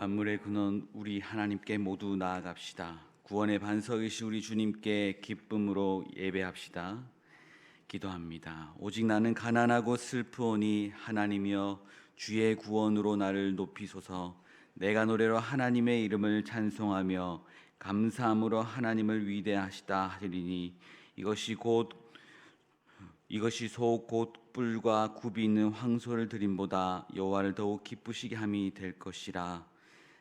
만물의 근원 우리 하나님께 모두 나아갑시다. 구원의 반석이시 우리 주님께 기쁨으로 예배합시다. 기도합니다. 오직 나는 가난하고 슬프오니 하나님이여 주의 구원으로 나를 높이소서. 내가 노래로 하나님의 이름을 찬송하며 감사함으로 하나님을 위대하시다 하리니 이것이 소 곧 뿔과 굽이 있는 황소를 드림보다 여호와를 더욱 기쁘시게 함이 될 것이라.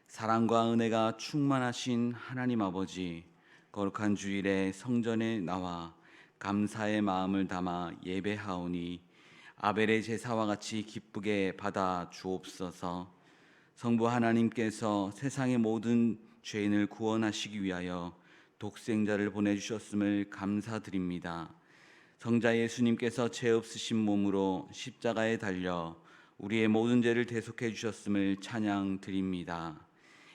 사랑과 은혜가 충만하신 하나님 아버지, 거룩한 주일에 성전에 나와 감사의 마음을 담아 예배하오니 아벨의 제사와 같이 기쁘게 받아 주옵소서. 성부 하나님께서 세상의 모든 죄인을 구원하시기 위하여 독생자를 보내주셨음을 감사드립니다. 성자 예수님께서 죄 없으신 몸으로 십자가에 달려 우리의 모든 죄를 대속해 주셨음을 찬양드립니다.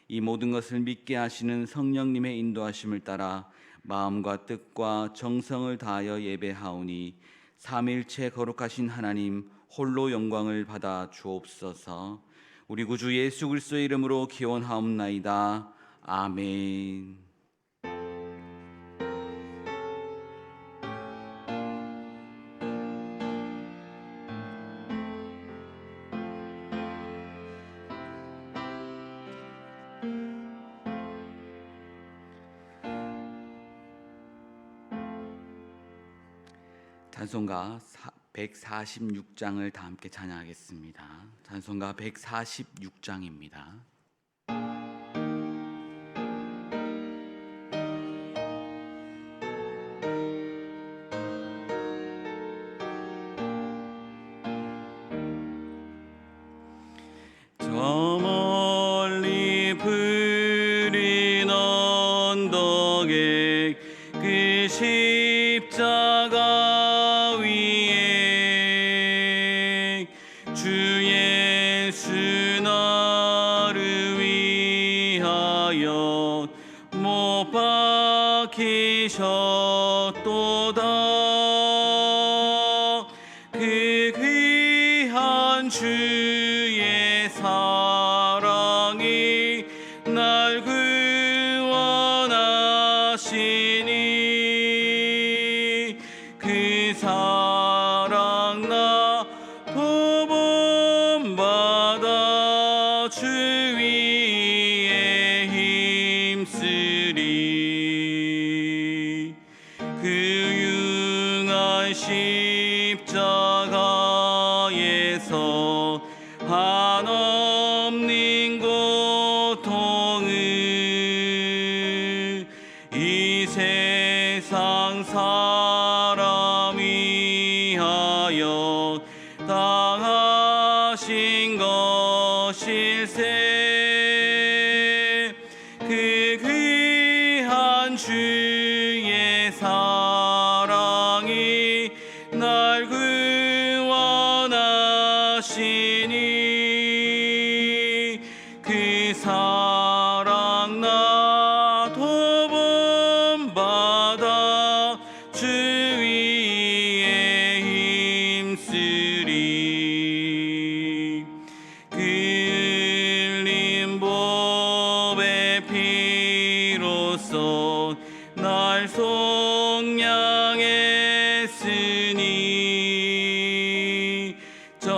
이 모든 것을 믿게 하시는 성령님의 인도하심을 따라 마음과 뜻과 정성을 다하여 예배하오니 삼위일체 거룩하신 하나님 홀로 영광을 받아 주옵소서. 우리 구주 예수 그리스도의 이름으로 기원하옵나이다. 아멘. 찬송가 146장을 다 함께 찬양하겠습니다. 찬송가 146장입니다. 저 멀리 푸른 언덕에 그 십자가 못 박히셨도다. 그 귀한 주의 사랑이 날 구원하시니 그 사랑 나 도범받아 주 위에 힘쓰리. 그 융한 십자가에서 한없는 고통을 이 세상 사람 위하여 당하신 것일세. 그 귀한 주의 사랑이 날 구원하시니 그 사랑 나 도범받아 주 위에 힘쓰리. 그 흘린 보배 피로써 날 속량했으니 저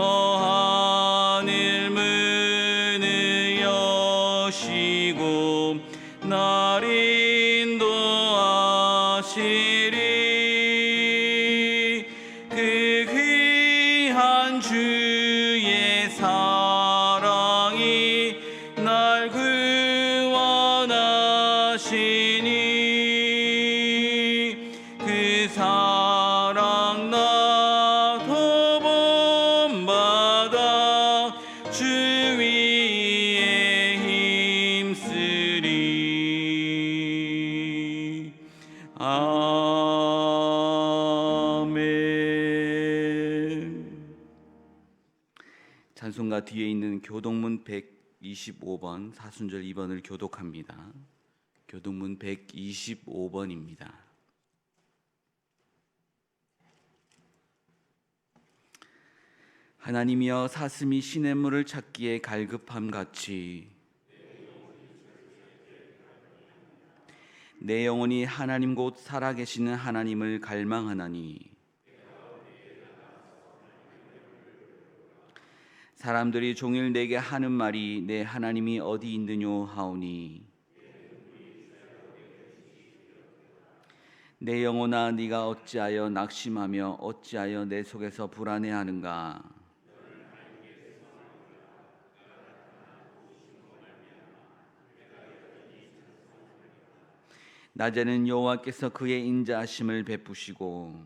하늘 문을 여시고 날 인도하시리. 그 귀한 주의 사랑이 날 구원하시니 그 사랑 나 도범받아 주 위에 힘쓰리. 아멘. 찬송가 뒤에 있는 교동문 125번 사순절 2번을 교독합니다. 교동문 125번입니다. 하나님이여 사슴이 시냇물을 찾기에 갈급함 같이 내 영혼이 하나님 곧 살아계시는 하나님을 갈망하나니 사람들이 종일 내게 하는 말이 내 하나님이 어디 있느뇨 하오니 내 영혼아 네가 어찌하여 낙심하며 어찌하여 내 속에서 불안해하는가. 낮에는 여호와께서 그의 인자하심을 베푸시고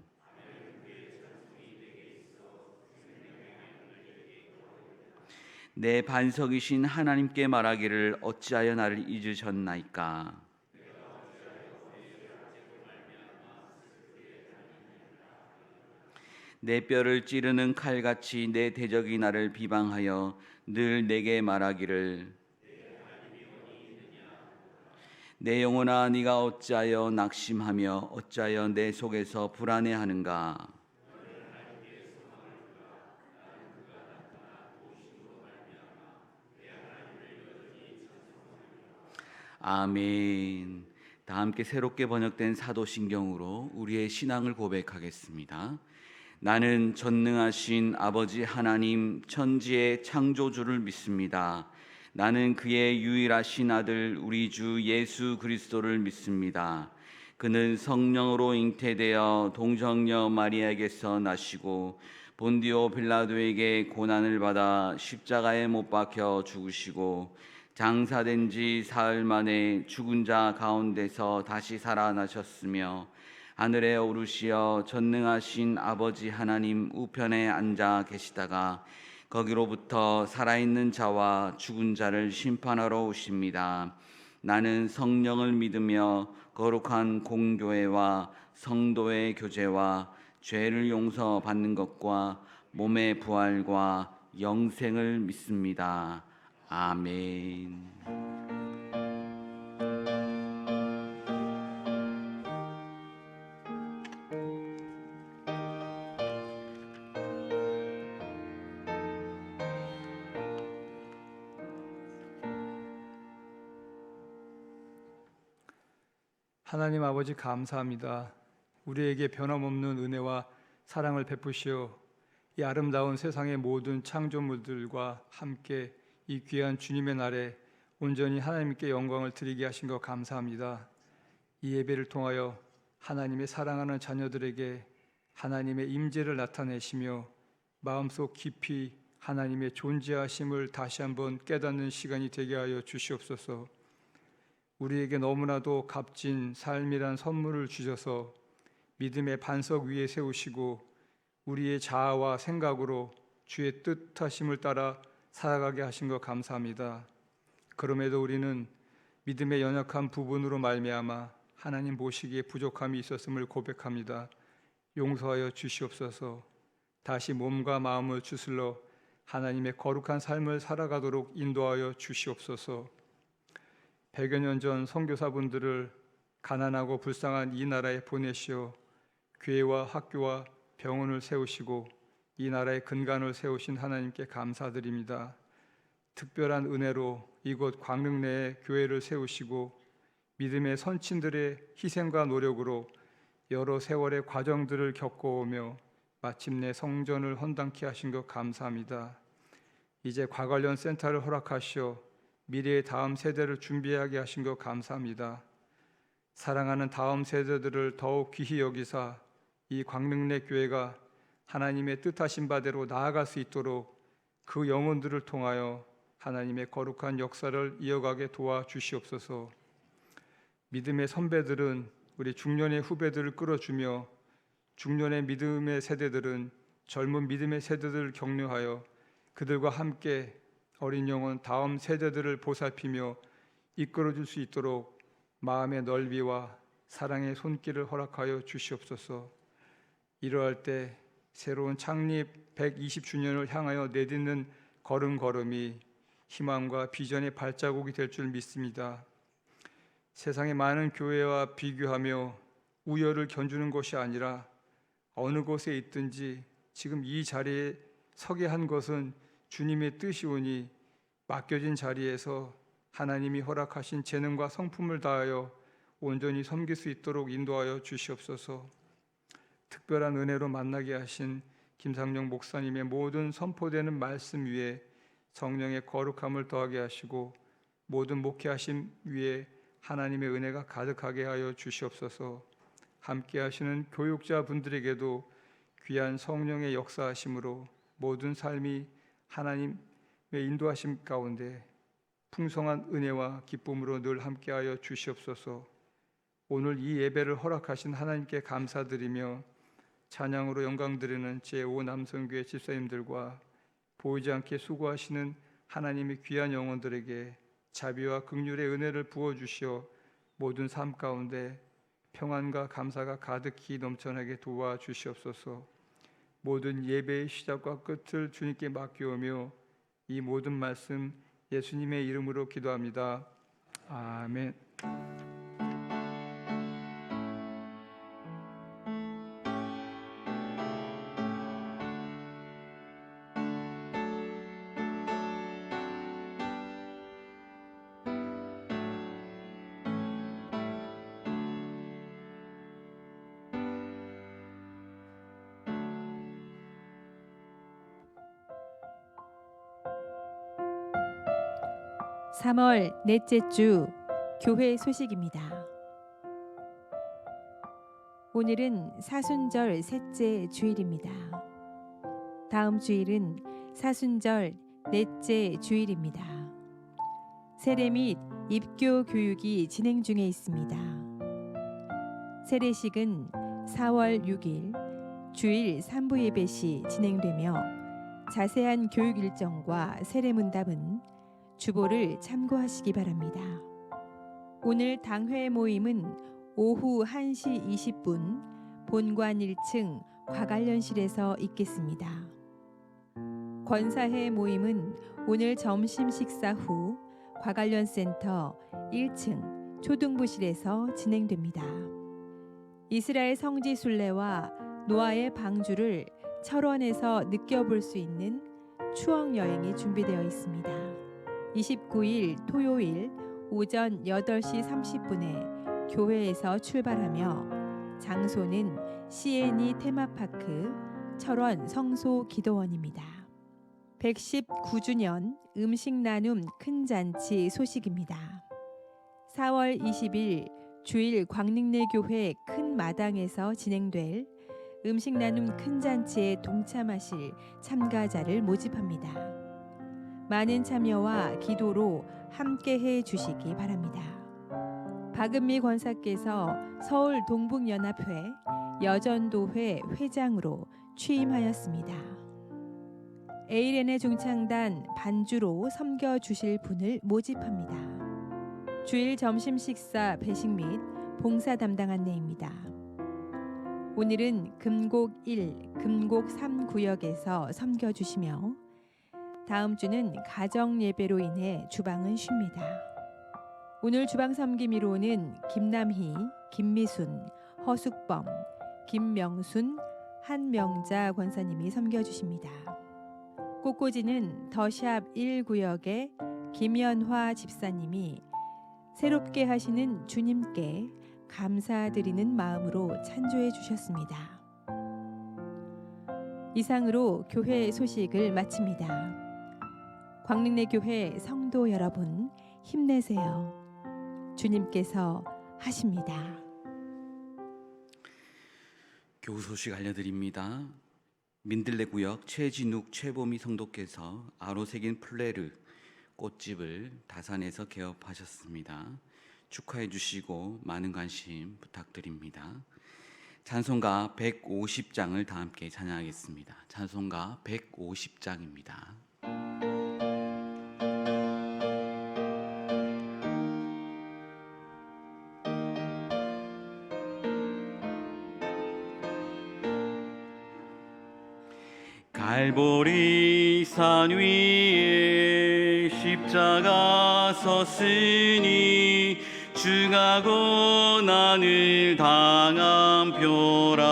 내 반석이신 하나님께 말하기를 어찌하여 나를 잊으셨나이까. 내 뼈를 찌르는 칼같이 내 대적이 나를 비방하여 늘 내게 말하기를 내 영혼아 네가 어찌하여 낙심하며 어찌하여 내 속에서 불안해하는가. 아멘. 다 함께 새롭게 번역된 사도신경으로 우리의 신앙을 고백하겠습니다. 나는 전능하신 아버지 하나님 천지의 창조주를 믿습니다. 나는 그의 유일하신 아들 우리 주 예수 그리스도를 믿습니다. 그는 성령으로 잉태되어 동정녀 마리아에게서 나시고 본디오 빌라도에게 고난을 받아 십자가에 못 박혀 죽으시고 장사된 지 사흘 만에 죽은 자 가운데서 다시 살아나셨으며 하늘에 오르시어 전능하신 아버지 하나님 우편에 앉아 계시다가 거기로부터 살아있는 자와 죽은 자를 심판하러 오십니다. 나는 성령을 믿으며 거룩한 공교회와 성도의 교제와 죄를 용서받는 것과 몸의 부활과 영생을 믿습니다. 아멘. 하나님 아버지 감사합니다. 우리에게 변함없는 은혜와 사랑을 베푸시어 이 아름다운 세상의 모든 창조물들과 함께 이 귀한 주님의 날에 온전히 하나님께 영광을 드리게 하신 것 감사합니다. 이 예배를 통하여 하나님의 사랑하는 자녀들에게 하나님의 임재를 나타내시며 마음속 깊이 하나님의 존재하심을 다시 한번 깨닫는 시간이 되게 하여 주시옵소서. 우리에게 너무나도 값진 삶이란 선물을 주셔서 믿음의 반석 위에 세우시고 우리의 자아와 생각으로 주의 뜻하심을 따라 살아가게 하신 것 감사합니다. 그럼에도 우리는 믿음의 연약한 부분으로 말미암아 하나님 보시기에 부족함이 있었음을 고백합니다. 용서하여 주시옵소서. 다시 몸과 마음을 주슬러 하나님의 거룩한 삶을 살아가도록 인도하여 주시옵소서. 100여 년 전 선교사분들을 가난하고 불쌍한 이 나라에 보내시어 교회와 학교와 병원을 세우시고 이 나라의 근간을 세우신 하나님께 감사드립니다. 특별한 은혜로 이곳 광릉 내에 교회를 세우시고 믿음의 선친들의 희생과 노력으로 여러 세월의 과정들을 겪어오며 마침내 성전을 헌당케 하신 것 감사합니다. 이제 과관련 센터를 허락하시어 미래의 다음 세대를 준비하게 하신 것 감사합니다. 사랑하는 다음 세대들을 더욱 귀히 여기사 이 광릉내 교회가 하나님의 뜻하신 바대로 나아갈 수 있도록 그 영혼들을 통하여 하나님의 거룩한 역사를 이어가게 도와주시옵소서. 믿음의 선배들은 우리 중년의 후배들을 끌어주며 중년의 믿음의 세대들은 젊은 믿음의 세대들을 격려하여 그들과 함께 어린 영혼 다음 세대들을 보살피며 이끌어줄 수 있도록 마음의 넓이와 사랑의 손길을 허락하여 주시옵소서. 이러할 때 새로운 창립 120주년을 향하여 내딛는 걸음걸음이 희망과 비전의 발자국이 될 줄 믿습니다. 세상의 많은 교회와 비교하며 우열을 견주는 것이 아니라 어느 곳에 있든지 지금 이 자리에 서게 한 것은 주님의 뜻이오니 맡겨진 자리에서 하나님이 허락하신 재능과 성품을 다하여 온전히 섬길 수 있도록 인도하여 주시옵소서. 특별한 은혜로 만나게 하신 김상영 목사님의 모든 선포되는 말씀 위에 성령의 거룩함을 더하게 하시고 모든 목회하심 위에 하나님의 은혜가 가득하게 하여 주시옵소서. 함께 하시는 교육자 분들에게도 귀한 성령의 역사하심으로 모든 삶이 하나님의 인도하심 가운데 풍성한 은혜와 기쁨으로 늘 함께하여 주시옵소서. 오늘 이 예배를 허락하신 하나님께 감사드리며 찬양으로 영광드리는 제5남성교회 집사님들과 보이지 않게 수고하시는 하나님의 귀한 영혼들에게 자비와 긍휼의 은혜를 부어주시어 모든 삶 가운데 평안과 감사가 가득히 넘쳐나게 도와주시옵소서. 모든 예배의 시작과 끝을 주님께 맡겨오며 이 모든 말씀 예수님의 이름으로 기도합니다. 아멘. (3월) 넷째 주 교회 소식입니다. 오늘은 사순절 셋째 주일입니다. 다음 주일은 사순절 넷째 주일입니다. 세례 및 입교 교육이 진행 중에 있습니다. 세례식은 4월 6일 주일 3부 예배 시 진행되며 자세한 교육 일정과 세례 문답은 주보를 참고하시기 바랍니다. 오늘 당회 모임은 오후 1시 20분 본관 1층 과관련실에서 있겠습니다. 권사회 모임은 오늘 점심 식사 후 과관련센터 1층 초등부실에서 진행됩니다. 이스라엘 성지 순례와 노아의 방주를 철원에서 느껴볼 수 있는 추억 여행이 준비되어 있습니다. 29일 토요일 오전 8시 30분에 교회에서 출발하며 장소는 CNE 테마파크 철원 성소 기도원입니다. 119주년 음식 나눔 큰 잔치 소식입니다. 4월 20일 주일 광림내교회 큰 마당에서 진행될 음식 나눔 큰 잔치에 동참하실 참가자를 모집합니다. 많은 참여와 기도로 함께해 주시기 바랍니다. 박은미 권사께서 서울 동북연합회 여전도회 회장으로 취임하였습니다. 에이렌의 중창단 반주로 섬겨주실 분을 모집합니다. 주일 점심 식사 배식 및 봉사 담당 안내입니다. 오늘은 금곡 1, 금곡 3 구역에서 섬겨주시며 다음 주는 가정 예배로 인해 주방은 쉽니다. 오늘 주방 섬김이로는 김남희, 김미순, 허숙범, 김명순, 한명자 권사님이 섬겨주십니다. 꽃꽂이는 더샵 1구역의 김연화 집사님이 새롭게 하시는 주님께 감사드리는 마음으로 찬조해 주셨습니다. 이상으로 교회 소식을 마칩니다. 광림내교회 성도 여러분 힘내세요. 주님께서 하십니다. 교우 소식 알려드립니다. 민들레구역 최진욱 최보미 성도께서 아로 새긴 플레르 꽃집을 다산에서 개업하셨습니다. 축하해 주시고 많은 관심 부탁드립니다. 찬송가 150장을 다 함께 찬양하겠습니다. 찬송가 150장입니다. 갈보리 산 위에 십자가 섰으니 주가 고난을 당한 표라.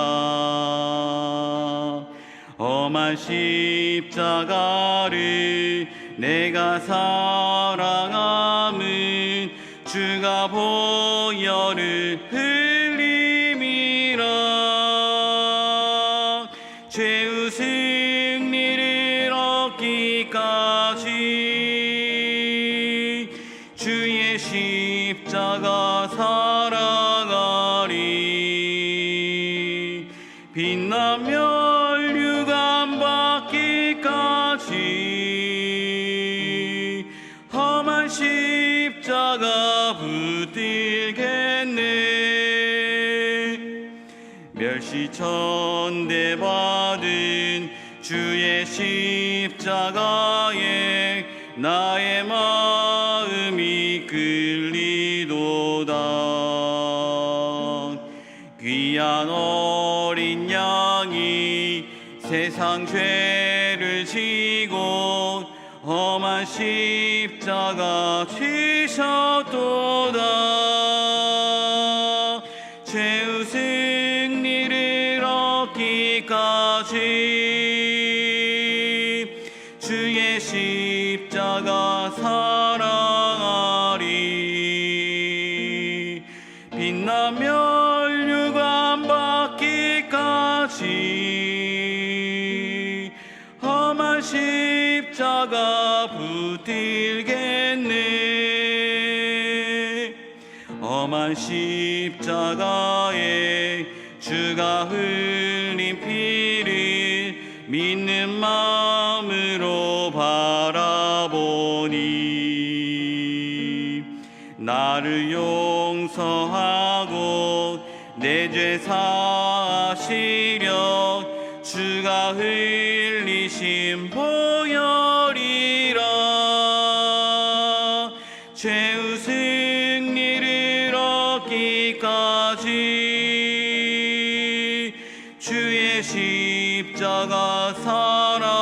험한 십자가를 내가 사랑함은 주가 보혈을 흘림이라. 죄의 승리를 얻기까지 주의 십자가 사랑하리. 빛나며 멸류관 받기까지 험한 십자가 붙들겠네. 멸시천대 받은 주의 십자가에 나의 마음이 끌리도다. 귀한 어린 양이 세상 죄를 지고 험한 십자가 지셨도다. 죄의 승리를 얻기까지 주의 십자가 사랑하리. 빛나며 멸류관 받기까지 험한 십자가 붙들겠네. 험한 십자가에 주가 흘린 피를 믿는 마음으로 바라보니 나를 용서하고 내 죄 사하시려 주가 흘리신 보혈이라. 죄의 승리를 얻기까지 주의 십자가 사랑하리.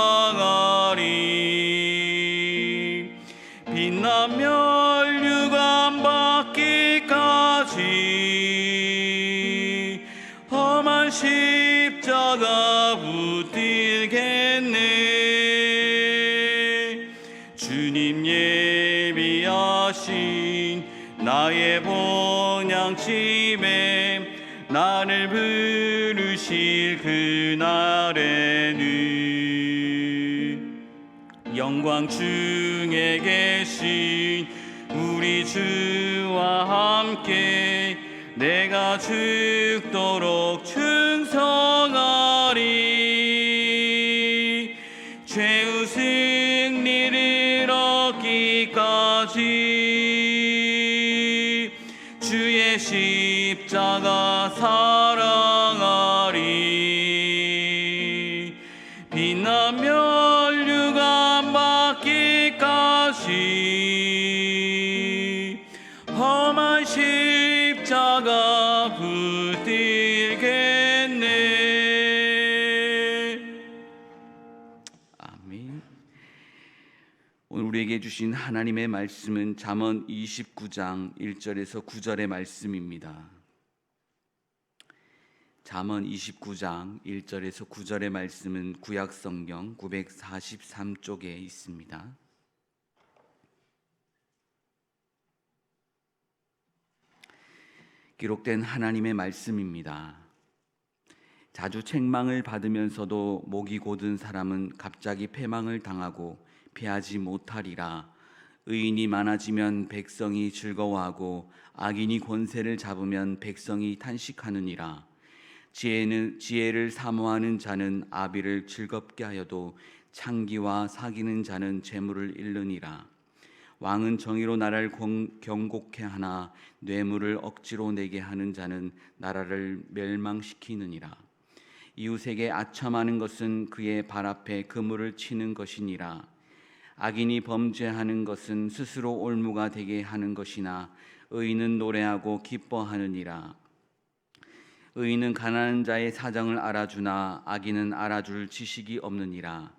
빛나며 멸류관 받기까지 험한 십자가 붙들겠네. 주님 예비하신 나의 본향집에 나를 부르실 그날에는 영광 중에 계신 우리 주와 함께 내가 죽도록 충성하리. 죄의 승리를 얻기까지 주의 십자가 사랑하리. 빛나며 멸류관 받기까지 험한 십자가 붙들겠네. 아멘. 오늘 우리에게 주신 하나님의 말씀은 잠언 29장 1절에서 9절의 말씀입니다. 잠언 29장 1절에서 9절의 말씀은 구약성경 943쪽에 있습니다. 기록된 하나님의 말씀입니다. 자주 책망을 받으면서도 목이 곧은 사람은 갑자기 패망을 당하고 피하지 못하리라. 의인이 많아지면 백성이 즐거워하고 악인이 권세를 잡으면 백성이 탄식하느니라. 지혜를 사모하는 자는 아비를 즐겁게 하여도 창기와 사귀는 자는 재물을 잃느니라. 왕은 정의로 나라를 경고케 하나 뇌물을 억지로 내게 하는 자는 나라를 멸망시키느니라. 이웃에게 아첨하는 것은 그의 발 앞에 그물을 치는 것이니라. 악인이 범죄하는 것은 스스로 올무가 되게 하는 것이나 의인은 노래하고 기뻐하느니라. 의인은 가난한 자의 사정을 알아주나 악인은 알아줄 지식이 없느니라.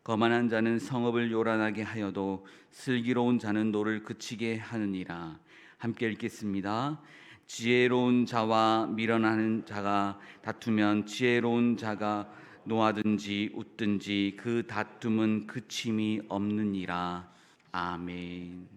거만한 자는 성읍을 요란하게 하여도 슬기로운 자는 노를 그치게 하느니라. 함께 읽겠습니다. 지혜로운 자와 미련한 자가 다투면 지혜로운 자가 노하든지 웃든지 그 다툼은 그침이 없느니라. 아멘.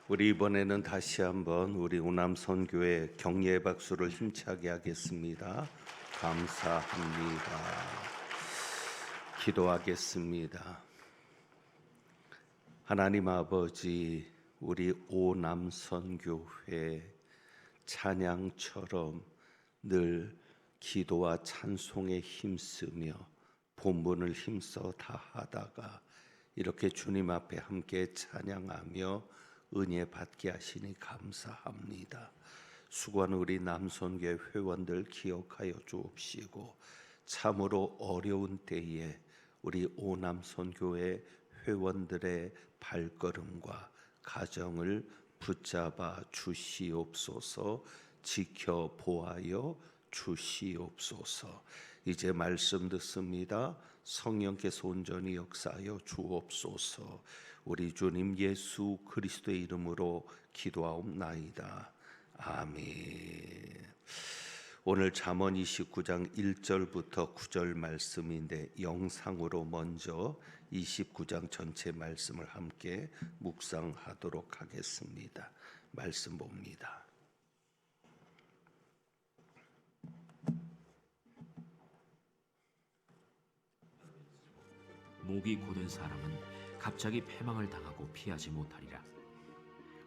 우리 이번에는 다시 한번 우리 오남선교회 격려의 박수를 힘차게 하겠습니다. 감사합니다. 기도하겠습니다. 하나님 아버지, 우리 오남선교회 찬양처럼 늘 기도와 찬송에 힘쓰며 본분을 힘써 다하다가 이렇게 주님 앞에 함께 찬양하며 은혜 받게 하시니 감사합니다. 수고하는 우리 남선교회 회원들 기억하여 주옵시고, 참으로 어려운 때에 우리 오남선교회 회원들의 발걸음과 가정을 붙잡아 주시옵소서. 지켜보아여 주시옵소서. 이제 말씀 듣습니다. 성령께서 온전히 역사하여 주옵소서. 우리 주님 예수 그리스도의 이름으로 기도하옵나이다. 아멘. 오늘 잠언 29장 1절부터 9절 말씀인데, 영상으로 먼저 29장 전체 말씀을 함께 묵상하도록 하겠습니다. 말씀 봅니다. 목이 곧은 사람은 갑자기 패망을 당하고 피하지 못하리라.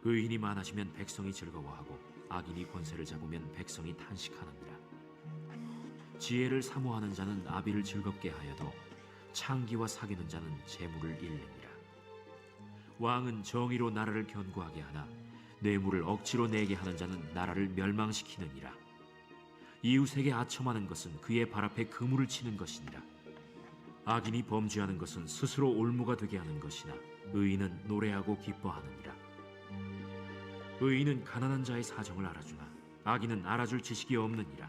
의인이 많아지면 백성이 즐거워하고 악인이 권세를 잡으면 백성이 탄식하느니라. 지혜를 사모하는 자는 아비를 즐겁게 하여도 창기와 사귀는 자는 재물을 잃느니라. 왕은 정의로 나라를 견고하게 하나 뇌물을 억지로 내게 하는 자는 나라를 멸망시키느니라. 이웃에게 아첨하는 것은 그의 발 앞에 그물을 치는 것이니라. 악인이 범죄하는 것은 스스로 올무가 되게 하는 것이나 의인은 노래하고 기뻐하느니라. 의인은 가난한 자의 사정을 알아주나 악인은 알아줄 지식이 없느니라.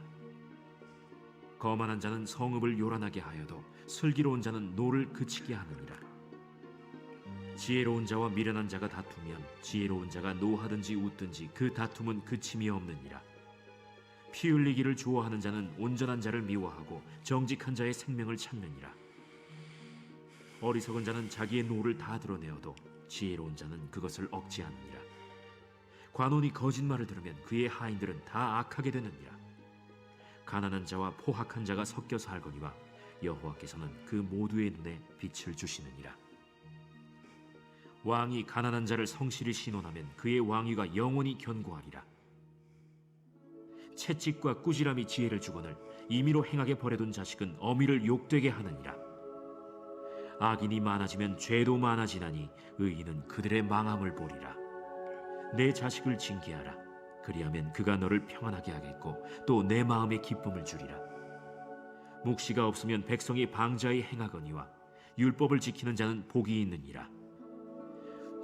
거만한 자는 성읍을 요란하게 하여도 슬기로운 자는 노를 그치게 하느니라. 지혜로운 자와 미련한 자가 다투면 지혜로운 자가 노하든지 웃든지 그 다툼은 그침이 없느니라. 피 흘리기를 좋아하는 자는 온전한 자를 미워하고 정직한 자의 생명을 찾느니라. 어리석은 자는 자기의 노를 다 드러내어도 지혜로운 자는 그것을 억제하느니라. 관원이 거짓말을 들으면 그의 하인들은 다 악하게 되느니라. 가난한 자와 포학한 자가 섞여 살거니와 여호와께서는 그 모두의 눈에 빛을 주시느니라. 왕이 가난한 자를 성실히 신원하면 그의 왕위가 영원히 견고하리라. 채찍과 꾸지람이 지혜를 주거늘 임의로 행하게 버려둔 자식은 어미를 욕되게 하느니라. 악인이 많아지면 죄도 많아지나니 의인은 그들의 망함을 보리라. 내 자식을 징계하라. 그리하면 그가 너를 평안하게 하겠고 또 내 마음에 기쁨을 주리라. 묵시가 없으면 백성이 방자히 행하거니와 율법을 지키는 자는 복이 있느니라.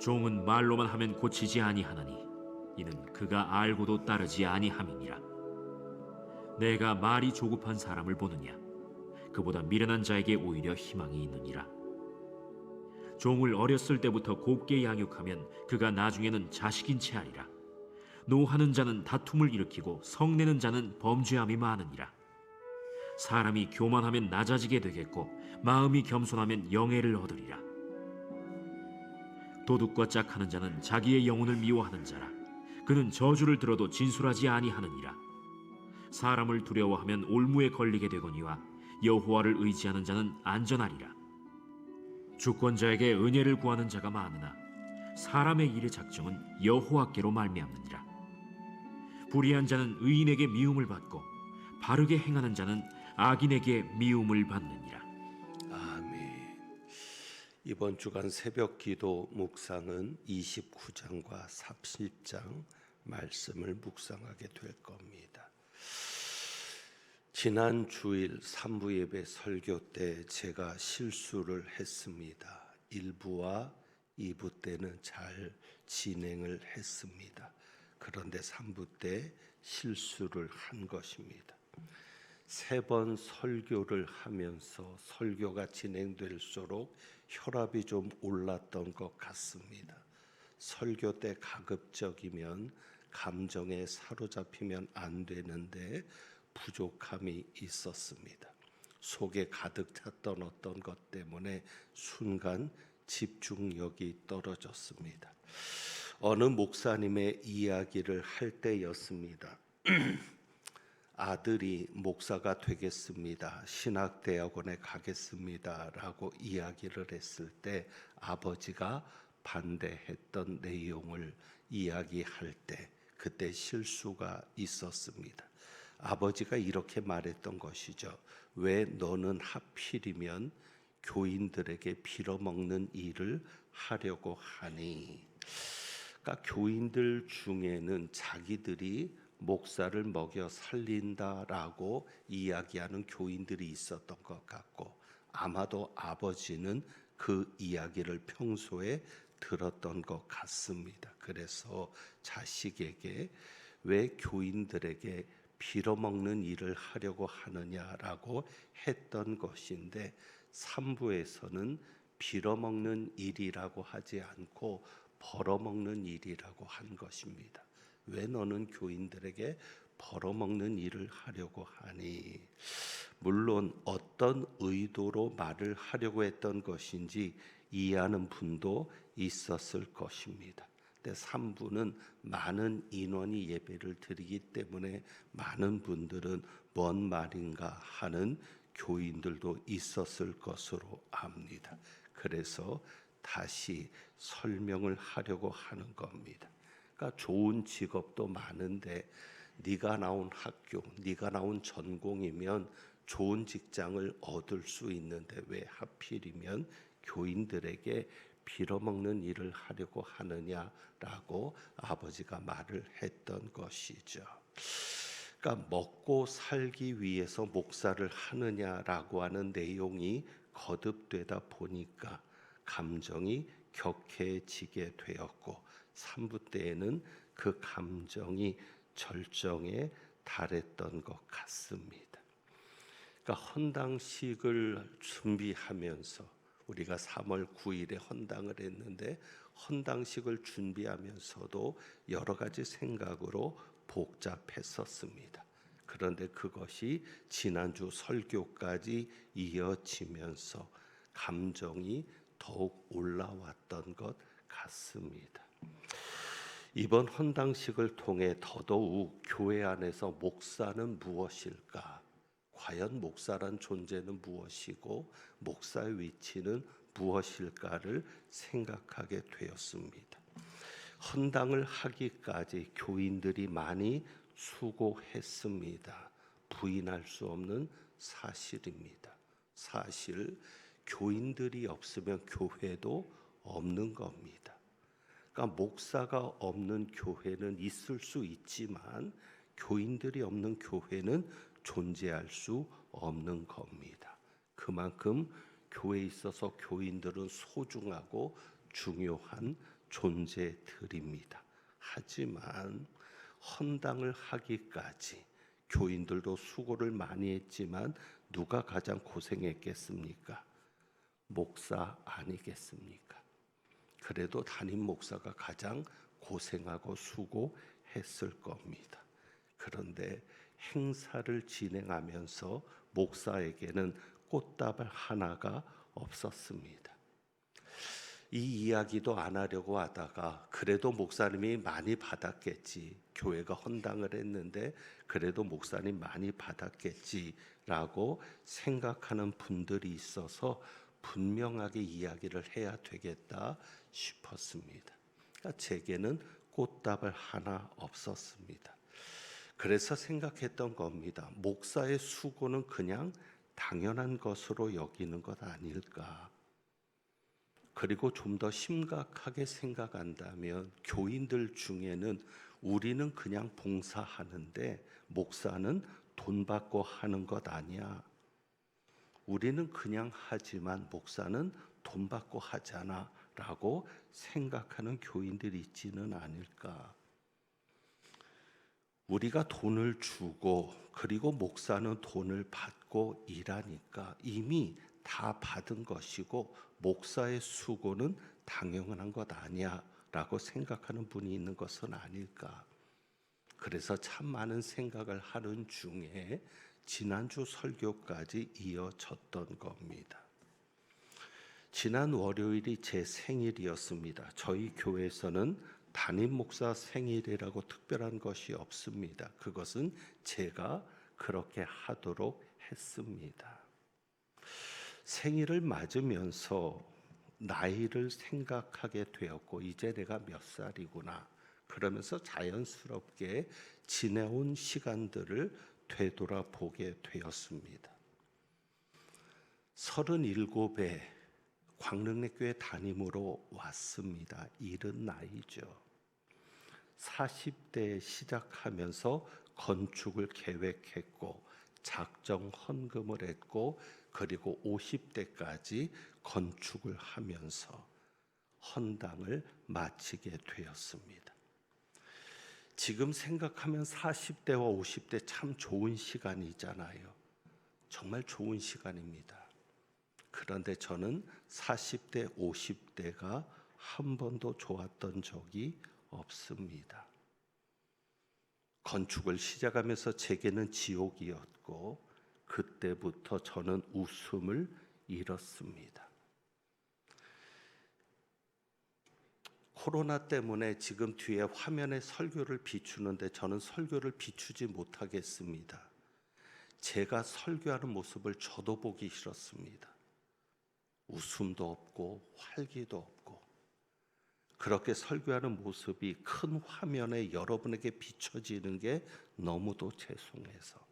종은 말로만 하면 고치지 아니하나니 이는 그가 알고도 따르지 아니함이니라. 내가 말이 조급한 사람을 보느냐? 그보다 미련한 자에게 오히려 희망이 있느니라. 종을 어렸을 때부터 곱게 양육하면 그가 나중에는 자식인 채 하리라. 노하는 자는 다툼을 일으키고 성내는 자는 범죄함이 많으니라. 사람이 교만하면 낮아지게 되겠고 마음이 겸손하면 영예를 얻으리라. 도둑과 짝하는 자는 자기의 영혼을 미워하는 자라. 그는 저주를 들어도 진술하지 아니하느니라. 사람을 두려워하면 올무에 걸리게 되거니와 여호와를 의지하는 자는 안전하리라. 주권자에게 은혜를 구하는 자가 많으나 사람의 일의 작정은 여호와께로 말미암느니라. 불의한 자는 의인에게 미움을 받고 바르게 행하는 자는 악인에게 미움을 받느니라. 아멘. 이번 주간 새벽 기도 묵상은 29장과 30장 말씀을 묵상하게 될 겁니다. 지난 주일 3부 예배 설교 때 제가 실수를 했습니다. 1부와 2부 때는 잘 진행을 했습니다. 그런데 3부 때 실수를 한 것입니다. 3번 설교를 하면서 설교가 진행될수록 혈압이 좀 올랐던 것 같습니다. 설교 때 가급적이면 감정에 사로잡히면 안 되는데 부족함이 있었습니다. 속에 가득 찼던 어떤 것 때문에 순간 집중력이 떨어졌습니다. 어느 목사님의 이야기를 할 때였습니다. 아들이 목사가 되겠습니다. 신학대학원에 가겠습니다. 라고 이야기를 했을 때 아버지가 반대했던 내용을 이야기할 때 그때 실수가 있었습니다. 아버지가 이렇게 말했던 것이죠. 왜 너는 하필이면 교인들에게 빌어먹는 일을 하려고 하니? 그러니까 교인들 중에는 자기들이 목사를 먹여 살린다라고 이야기하는 교인들이 있었던 것 같고, 아마도 아버지는 그 이야기를 평소에 들었던 것 같습니다. 그래서 자식에게 왜 교인들에게 빌어먹는 일을 하려고 하느냐라고 했던 것인데, 3부에서는 빌어먹는 일이라고 하지 않고 벌어먹는 일이라고 한 것입니다. 왜 너는 교인들에게 벌어먹는 일을 하려고 하니? 물론 어떤 의도로 말을 하려고 했던 것인지 이해하는 분도 있었을 것입니다. 근데 3부는 많은 인원이 예배를 드리기 때문에 많은 분들은 뭔 말인가 하는 교인들도 있었을 것으로 압니다. 그래서 다시 설명을 하려고 하는 겁니다. 그러니까 좋은 직업도 많은데 네가 나온 학교, 네가 나온 전공이면 좋은 직장을 얻을 수 있는데 왜 하필이면 교인들에게 빌어먹는 일을 하려고 하느냐라고 아버지가 말을 했던 것이죠. 그러니까 먹고 살기 위해서 목사를 하느냐라고 하는 내용이 거듭되다 보니까 감정이 격해지게 되었고 3부 때에는 그 감정이 절정에 달했던 것 같습니다. 그러니까 헌당식을 준비하면서 우리가 3월 9일에 헌당을 했는데 헌당식을 준비하면서도 여러 가지 생각으로 복잡했었습니다. 그런데 그것이 지난주 설교까지 이어지면서 감정이 더욱 올라왔던 것 같습니다. 이번 헌당식을 통해 더더욱 교회 안에서 목사는 무엇일까? 과연 목사란 존재는 무엇이고 목사의 위치는 무엇일까를 생각하게 되었습니다. 헌당을 하기까지 교인들이 많이 수고했습니다. 부인할 수 없는 사실입니다. 사실 교인들이 없으면 교회도 없는 겁니다. 그러니까 목사가 없는 교회는 있을 수 있지만 교인들이 없는 교회는 존재할 수 없는 겁니다. 그만큼 교회에 있어서 교인들은 소중하고 중요한 존재들입니다. 하지만 헌당을 하기까지 교인들도 수고를 많이 했지만 누가 가장 고생했겠습니까? 목사 아니겠습니까? 그래도 담임 목사가 가장 고생하고 수고했을 겁니다. 그런데 행사를 진행하면서 목사에게는 꽃다발 하나가 없었습니다. 이 이야기도 안 하려고 하다가 그래도 목사님이 많이 받았겠지, 교회가 헌당을 했는데 그래도 목사님 많이 받았겠지라고 생각하는 분들이 있어서 분명하게 이야기를 해야 되겠다 싶었습니다. 그러니까 제게는 꽃다발 하나 없었습니다. 그래서 생각했던 겁니다. 목사의 수고는 그냥 당연한 것으로 여기는 것 아닐까. 그리고 좀 더 심각하게 생각한다면 교인들 중에는 우리는 그냥 봉사하는데 목사는 돈 받고 하는 것 아니야. 우리는 그냥 하지만 목사는 돈 받고 하잖아 라고 생각하는 교인들이 있지는 않을까. 우리가 돈을 주고 그리고 목사는 돈을 받고 일하니까 이미 다 받은 것이고 목사의 수고는 당연한 것 아니야 라고 생각하는 분이 있는 것은 아닐까. 그래서 참 많은 생각을 하는 중에 지난주 설교까지 이어졌던 겁니다. 지난 월요일이 제 생일이었습니다. 저희 교회에서는 담임 목사 생일이라고 특별한 것이 없습니다. 그것은 제가 그렇게 하도록 했습니다. 생일을 맞으면서 나이를 생각하게 되었고 이제 내가 몇 살이구나 그러면서 자연스럽게 지내온 시간들을 되돌아보게 되었습니다. 37에 광릉내교회 담임으로 왔습니다. 이른 나이죠. 40대에 시작하면서 건축을 계획했고 작정 헌금을 했고 그리고 50대까지 건축을 하면서 헌당을 마치게 되었습니다. 지금 생각하면 40대와 50대 참 좋은 시간이잖아요. 정말 좋은 시간입니다. 그런데 저는 40대, 50대가 한 번도 좋았던 적이 없습니다. 건축을 시작하면서 제게는 지옥이었고 그때부터 저는 웃음을 잃었습니다. 코로나 때문에 지금 뒤에 화면에 설교를 비추는데 저는 설교를 비추지 못하겠습니다. 제가 설교하는 모습을 저도 보기 싫었습니다. 웃음도 없고 활기도 없고 그렇게 설교하는 모습이 큰 화면에 여러분에게 비춰지는 게 너무도 죄송해서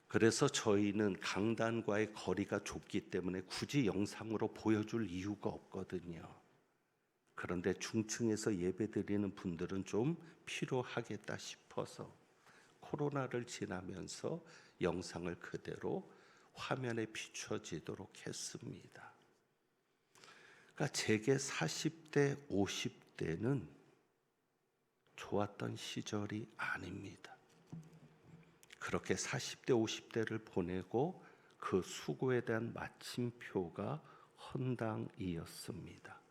그래서 저희는 강단과의 거리가 좁기 때문에 굳이 영상으로 보여줄 이유가 없거든요. 그런데 중층에서 예배드리는 분들은 좀 필요하겠다 싶어서 코로나를 지나면서 영상을 그대로 화면에 비춰지도록 했습니다. 그러니까 제게 40대, 50대는 좋았던 시절이 아닙니다. 그렇게 40대, 50대를 보내고 그 수고에 대한 마침표가 헌당이었습니다.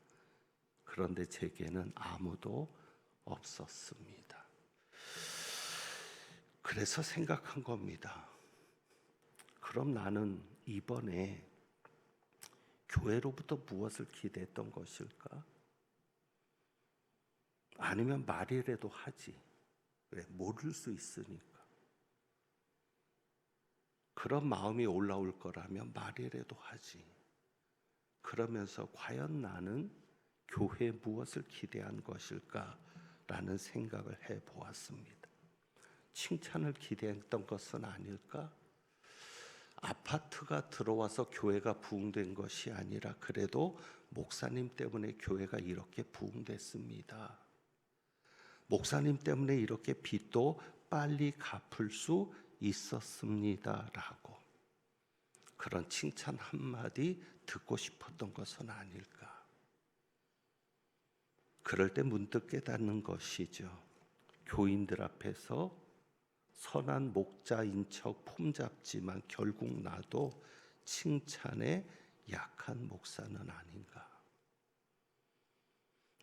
그런데 제게는 아무도 없었습니다. 그래서 생각한 겁니다. 그럼 나는 이번에 교회로부터 무엇을 기대했던 것일까? 아니면 말이라도 하지. 왜? 모를 수 있으니까. 그런 마음이 올라올 거라면 말이라도 하지. 그러면서 과연 나는 교회에 무엇을 기대한 것일까라는 생각을 해보았습니다. 칭찬을 기대했던 것은 아닐까? 아파트가 들어와서 교회가 부흥된 것이 아니라 그래도 목사님 때문에 교회가 이렇게 부흥됐습니다. 목사님 때문에 이렇게 빚도 빨리 갚을 수 있었습니다라고 그런 칭찬 한마디 듣고 싶었던 것은 아닐까. 그럴 때 문득 깨닫는 것이죠. 교인들 앞에서 선한 목자인 척 폼잡지만 결국 나도 칭찬에 약한 목사는 아닌가.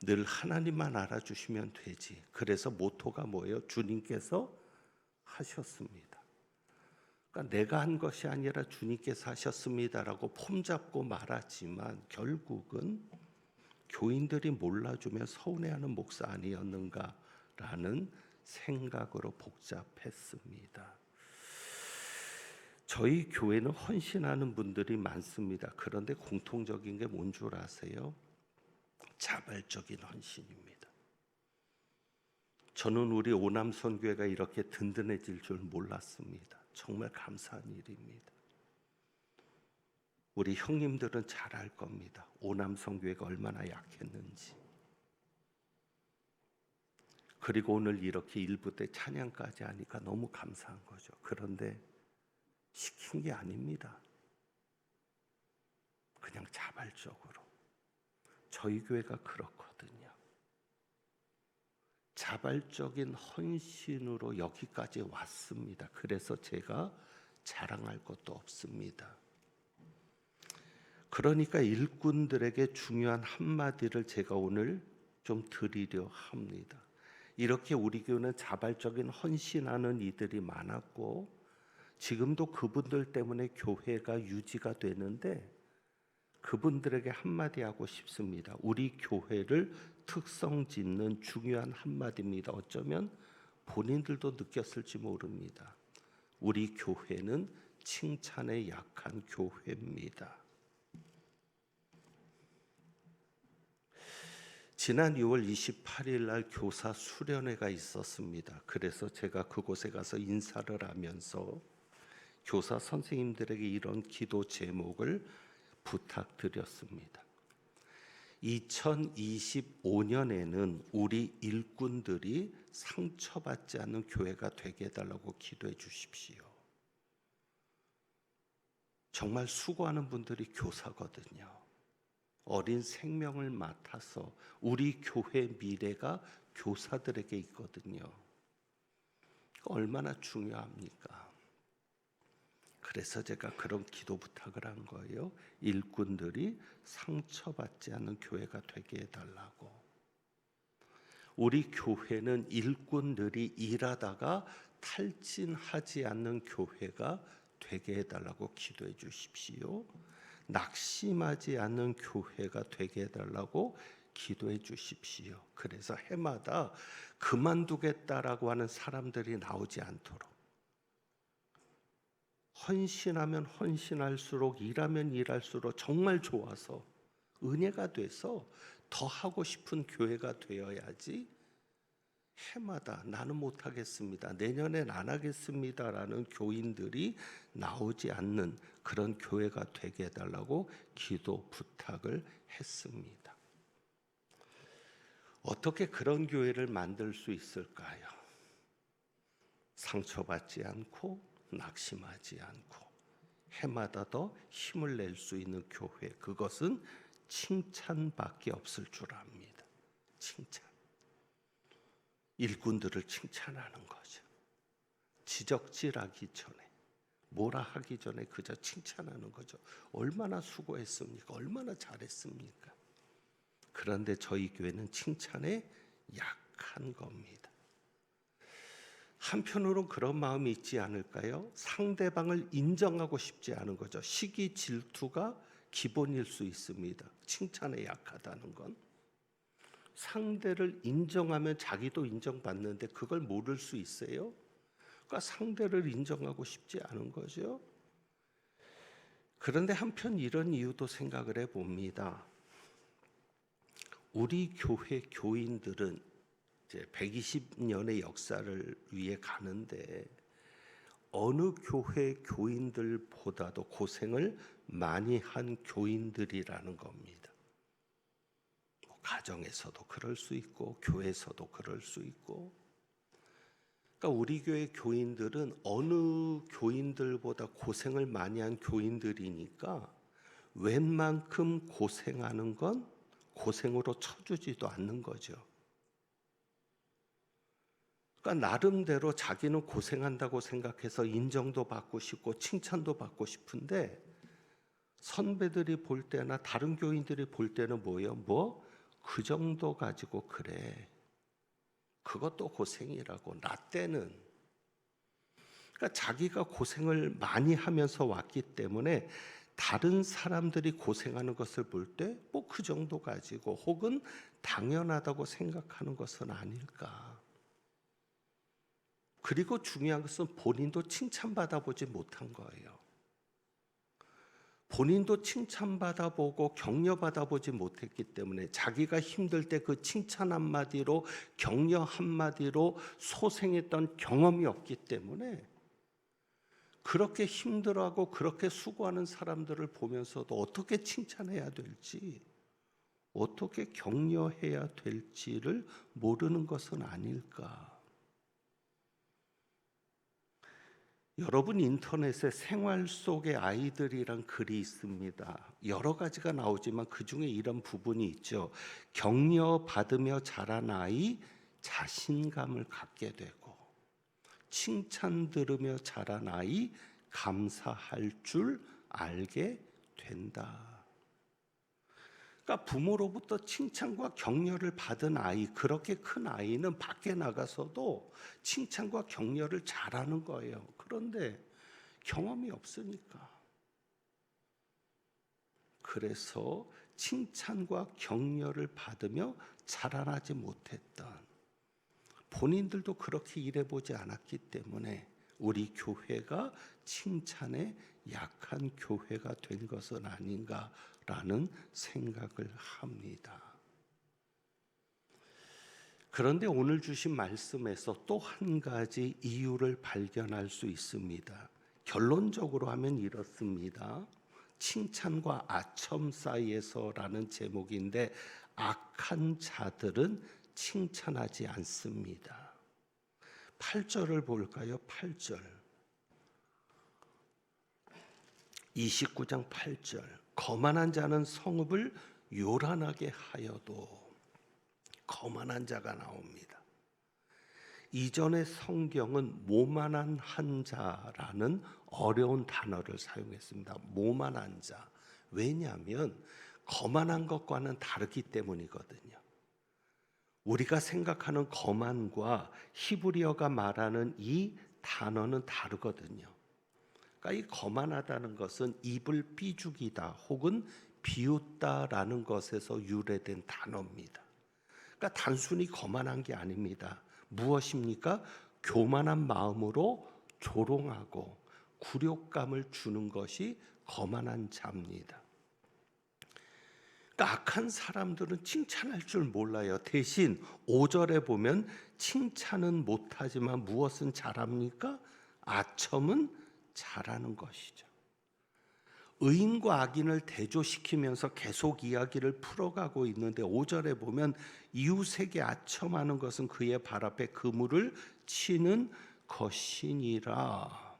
늘 하나님만 알아주시면 되지. 그래서 모토가 뭐예요? 주님께서 하셨습니다. 그러니까 내가 한 것이 아니라 주님께서 하셨습니다라고 폼잡고 말하지만 결국은 교인들이 몰라주면 서운해하는 목사 아니었는가라는 생각으로 복잡했습니다. 저희 교회는 헌신하는 분들이 많습니다. 그런데 공통적인 게 뭔 줄 아세요? 자발적인 헌신입니다. 저는 우리 오남선교회가 이렇게 든든해질 줄 몰랐습니다. 정말 감사한 일입니다. 우리 형님들은 잘 알 겁니다. 오남선교회가 얼마나 약했는지. 그리고 오늘 이렇게 일부 때 찬양까지 하니까 너무 감사한 거죠. 그런데 시킨 게 아닙니다. 그냥 자발적으로. 저희 교회가 그렇거든요. 자발적인 헌신으로 여기까지 왔습니다. 그래서 제가 자랑할 것도 없습니다. 그러니까 일꾼들에게 중요한 한마디를 제가 오늘 좀 드리려 합니다. 이렇게 우리 교회는 자발적인 헌신하는 이들이 많았고 지금도 그분들 때문에 교회가 유지가 되는데 그분들에게 한마디 하고 싶습니다. 우리 교회를 특성 짓는 중요한 한마디입니다. 어쩌면 본인들도 느꼈을지 모릅니다. 우리 교회는 칭찬에 약한 교회입니다. 지난 6월 28일 날 교사 수련회가 있었습니다. 그래서 제가 그곳에 가서 인사를 하면서 교사 선생님들에게 이런 기도 제목을 부탁드렸습니다. 2025년에는 우리 일꾼들이 상처받지 않는 교회가 되게 해달라고 기도해 주십시오. 정말 수고하는 분들이 교사거든요. 어린 생명을 맡아서 우리 교회 미래가 교사들에게 있거든요. 얼마나 중요합니까? 그래서 제가 그런 기도 부탁을 한 거예요. 일꾼들이 상처받지 않는 교회가 되게 해달라고. 우리 교회는 일꾼들이 일하다가 탈진하지 않는 교회가 되게 해달라고 기도해 주십시오. 낙심하지 않는 교회가 되게 해달라고 기도해 주십시오. 그래서 해마다 그만두겠다라고 하는 사람들이 나오지 않도록, 헌신하면 헌신할수록, 일하면 일할수록 정말 좋아서 은혜가 돼서 더 하고 싶은 교회가 되어야지, 해마다 나는 못하겠습니다, 내년엔 안 하겠습니다라는 교인들이 나오지 않는 그런 교회가 되게 해달라고 기도 부탁을 했습니다. 어떻게 그런 교회를 만들 수 있을까요? 상처받지 않고 낙심하지 않고 해마다 더 힘을 낼 수 있는 교회, 그것은 칭찬밖에 없을 줄 압니다. 칭찬. 일꾼들을 칭찬하는 거죠. 지적질하기 전에, 뭐라 하기 전에 그저 칭찬하는 거죠. 얼마나 수고했습니까? 얼마나 잘했습니까? 그런데 저희 교회는 칭찬에 약한 겁니다. 한편으로 그런 마음이 있지 않을까요? 상대방을 인정하고 싶지 않은 거죠. 시기 질투가 기본일 수 있습니다. 칭찬에 약하다는 건. 상대를 인정하면 자기도 인정받는데 그걸 모를 수 있어요? 그러니까 상대를 인정하고 싶지 않은 거죠. 그런데 한편 이런 이유도 생각을 해봅니다. 우리 교회 교인들은 이제 120년의 역사를 위해 가는데 어느 교회 교인들보다도 고생을 많이 한 교인들이라는 겁니다. 가정에서도 그럴 수 있고 교회에서도 그럴 수 있고. 그러니까 우리 교회 교인들은 어느 교인들보다 고생을 많이 한 교인들이니까 웬만큼 고생하는 건 고생으로 쳐주지도 않는 거죠. 그러니까 나름대로 자기는 고생한다고 생각해서 인정도 받고 싶고 칭찬도 받고 싶은데 선배들이 볼 때나 다른 교인들이 볼 때는 뭐예요? 그 정도 가지고 그래. 그것도 고생이라고. 나 때는. 그러니까 자기가 고생을 많이 하면서 왔기 때문에 다른 사람들이 고생하는 것을 볼 때 그 정도 가지고 혹은 당연하다고 생각하는 것은 아닐까. 그리고 중요한 것은 본인도 칭찬받아보지 못한 거예요. 본인도 칭찬받아보고 격려받아보지 못했기 때문에 자기가 힘들 때 그 칭찬 한마디로 격려 한마디로 소생했던 경험이 없기 때문에 그렇게 힘들어하고 그렇게 수고하는 사람들을 보면서도 어떻게 칭찬해야 될지, 어떻게 격려해야 될지를 모르는 것은 아닐까. 여러분 인터넷에 생활 속의 아이들이란 글이 있습니다. 여러 가지가 나오지만 그 중에 이런 부분이 있죠. 격려받으며 자란 아이 자신감을 갖게 되고, 칭찬 들으며 자란 아이 감사할 줄 알게 된다. 그러니까 부모로부터 칭찬과 격려를 받은 아이, 그렇게 큰 아이는 밖에 나가서도 칭찬과 격려를 잘하는 거예요. 그런데 경험이 없으니까. 그래서 칭찬과 격려를 받으며 자라나지 못했던, 본인들도 그렇게 일해보지 않았기 때문에 우리 교회가 칭찬에 약한 교회가 된 것은 아닌가라는 생각을 합니다. 그런데 오늘 주신 말씀에서 또 한 가지 이유를 발견할 수 있습니다. 결론적으로 하면 이렇습니다. 칭찬과 아첨 사이에서라는 제목인데, 악한 자들은 칭찬하지 않습니다. 8절을 볼까요? 8절. 29장 8절. 거만한 자는 성읍을 요란하게 하여도, 거만한 자가 나옵니다. 이전의 성경은 모만한 한 자라는 어려운 단어를 사용했습니다. 모만한 자. 왜냐하면 거만한 것과는 다르기 때문이거든요. 우리가 생각하는 거만과 히브리어가 말하는 이 단어는 다르거든요. 그러니까 이 거만하다는 것은 입을 삐죽이다 혹은 비웃다라는 것에서 유래된 단어입니다. 그러니까 단순히 거만한 게 아닙니다. 무엇입니까? 교만한 마음으로 조롱하고 굴욕감을 주는 것이 거만한 자입니다. 그러니까 악한 사람들은 칭찬할 줄 몰라요. 대신 5절에 보면 칭찬은 못하지만 무엇은 잘합니까? 아첨은 잘하는 것이죠. 의인과 악인을 대조시키면서 계속 이야기를 풀어가고 있는데 5절에 보면 이웃에게 아첨하는 것은 그의 발 앞에 그물을 치는 것이니라.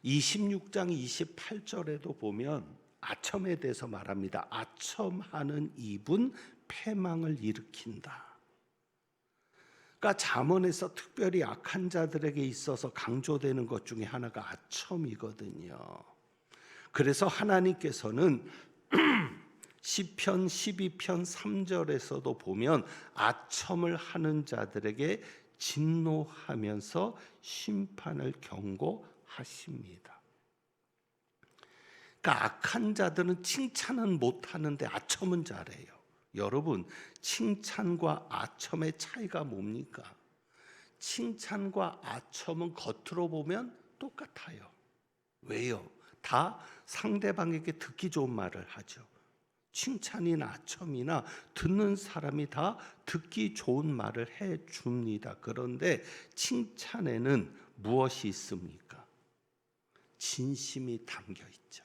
26장 28절에도 보면 아첨에 대해서 말합니다. 아첨하는 입은 패망을 일으킨다. 그러니까 잠언에서 특별히 악한 자들에게 있어서 강조되는 것 중에 하나가 아첨이거든요. 그래서 하나님께서는 시편 12편 3절에서도 보면 아첨을 하는 자들에게 진노하면서 심판을 경고하십니다. 그러니까 악한 자들은 칭찬은 못하는데 아첨은 잘해요. 여러분, 칭찬과 아첨의 차이가 뭡니까? 칭찬과 아첨은 겉으로 보면 똑같아요. 왜요? 다 상대방에게 듣기 좋은 말을 하죠. 칭찬이나 아첨이나 듣는 사람이 다 듣기 좋은 말을 해줍니다. 그런데 칭찬에는 무엇이 있습니까? 진심이 담겨 있죠.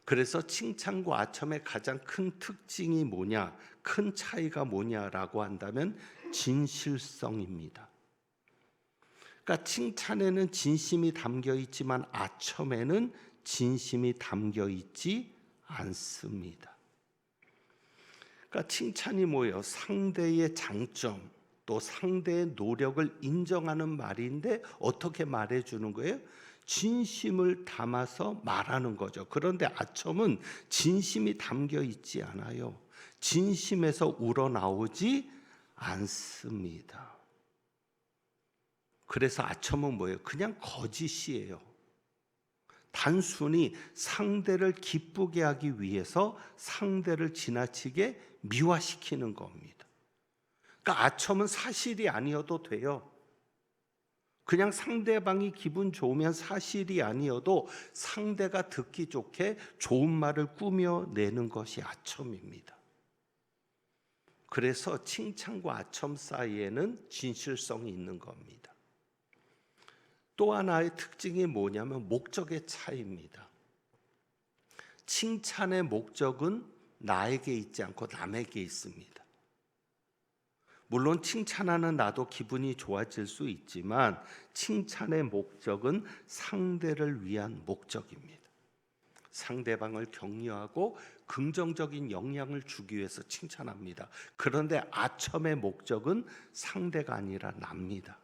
그래서 칭찬과 아첨의 가장 큰 특징이 뭐냐, 큰 차이가 뭐냐라고 한다면 진실성입니다. 그러니까 칭찬에는 진심이 담겨 있지만 아첨에는 진심이 담겨 있지 않습니다. 그러니까 칭찬이 뭐예요? 상대의 장점 또 상대의 노력을 인정하는 말인데 어떻게 말해주는 거예요? 진심을 담아서 말하는 거죠. 그런데 아첨은 진심이 담겨 있지 않아요. 진심에서 우러나오지 않습니다. 그래서 아첨은 뭐예요? 그냥 거짓이에요. 단순히 상대를 기쁘게 하기 위해서 상대를 지나치게 미화시키는 겁니다. 그러니까 아첨은 사실이 아니어도 돼요. 그냥 상대방이 기분 좋으면 사실이 아니어도 상대가 듣기 좋게 좋은 말을 꾸며내는 것이 아첨입니다. 그래서 칭찬과 아첨 사이에는 진실성이 있는 겁니다. 또 하나의 특징이 뭐냐면 목적의 차이입니다. 칭찬의 목적은 나에게 있지 않고 남에게 있습니다. 물론 칭찬하는 나도 기분이 좋아질 수 있지만 칭찬의 목적은 상대를 위한 목적입니다. 상대방을 격려하고 긍정적인 영향을 주기 위해서 칭찬합니다. 그런데 아첨의 목적은 상대가 아니라 납니다.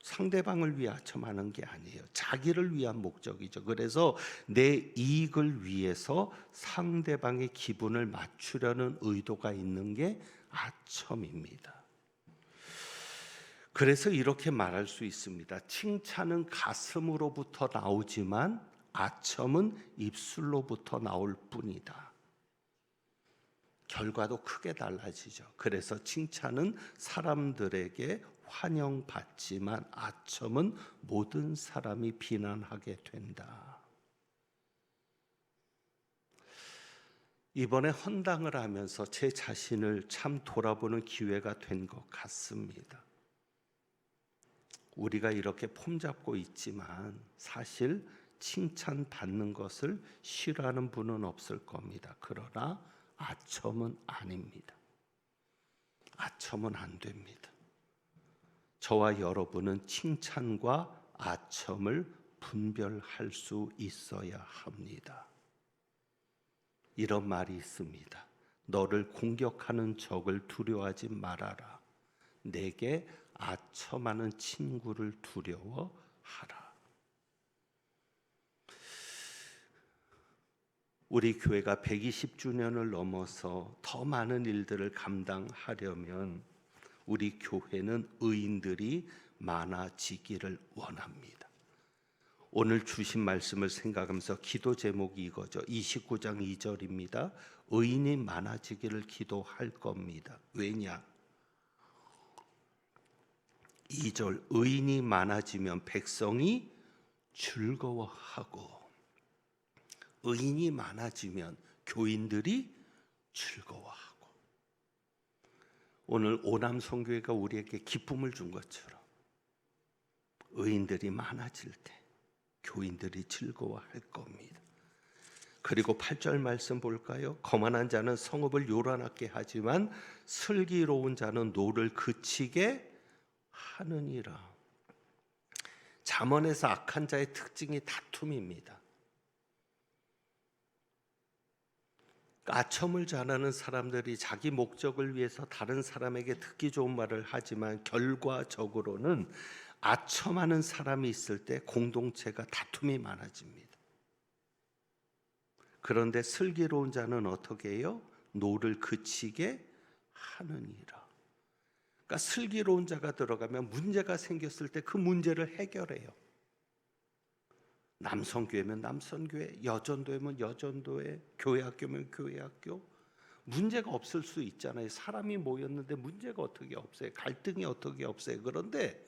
상대방을 위해 아첨하는 게 아니에요. 자기를 위한 목적이죠. 그래서 내 이익을 위해서 상대방의 기분을 맞추려는 의도가 있는 게 아첨입니다. 그래서 이렇게 말할 수 있습니다. 칭찬은 가슴으로부터 나오지만 아첨은 입술로부터 나올 뿐이다. 결과도 크게 달라지죠. 그래서 칭찬은 사람들에게 환영받지만 아첨은 모든 사람이 비난하게 된다. 이번에 헌당을 하면서 제 자신을 참 돌아보는 기회가 된 것 같습니다. 우리가 이렇게 폼잡고 있지만 사실 칭찬받는 것을 싫어하는 분은 없을 겁니다. 그러나 아첨은 아닙니다. 아첨은 안 됩니다. 저와 여러분은 칭찬과 아첨을 분별할 수 있어야 합니다. 이런 말이 있습니다. 너를 공격하는 적을 두려워하지 말아라. 내게 아첨하는 친구를 두려워하라. 우리 교회가 120주년을 넘어서 더 많은 일들을 감당하려면 우리 교회는 의인들이 많아지기를 원합니다. 오늘 주신 말씀을 생각하면서 기도 제목이 이거죠. 29장 2절입니다. 의인이 많아지기를 기도할 겁니다. 왜냐? 2절 의인이 많아지면 백성이 즐거워하고 의인이 많아지면 교인들이 즐거워하고 오늘 오남선교회가 우리에게 기쁨을 준 것처럼 의인들이 많아질 때 교인들이 즐거워할 겁니다. 그리고 8절 말씀 볼까요? 거만한 자는 성읍을 요란하게 하지만 슬기로운 자는 노를 그치게 하느니라. 잠언에서 악한 자의 특징이 다툼입니다. 아첨을 잘하는 사람들이 자기 목적을 위해서 다른 사람에게 듣기 좋은 말을 하지만 결과적으로는 아첨하는 사람이 있을 때 공동체가 다툼이 많아집니다. 그런데 슬기로운 자는 어떻게 해요? 노를 그치게 하느니라. 그러니까 슬기로운 자가 들어가면 문제가 생겼을 때 그 문제를 해결해요. 남성교회면 남성교회, 여전도회면 여전도회, 교회학교면 교회학교. 문제가 없을 수 있잖아요. 사람이 모였는데 문제가 어떻게 없어요? 갈등이 어떻게 없어요? 그런데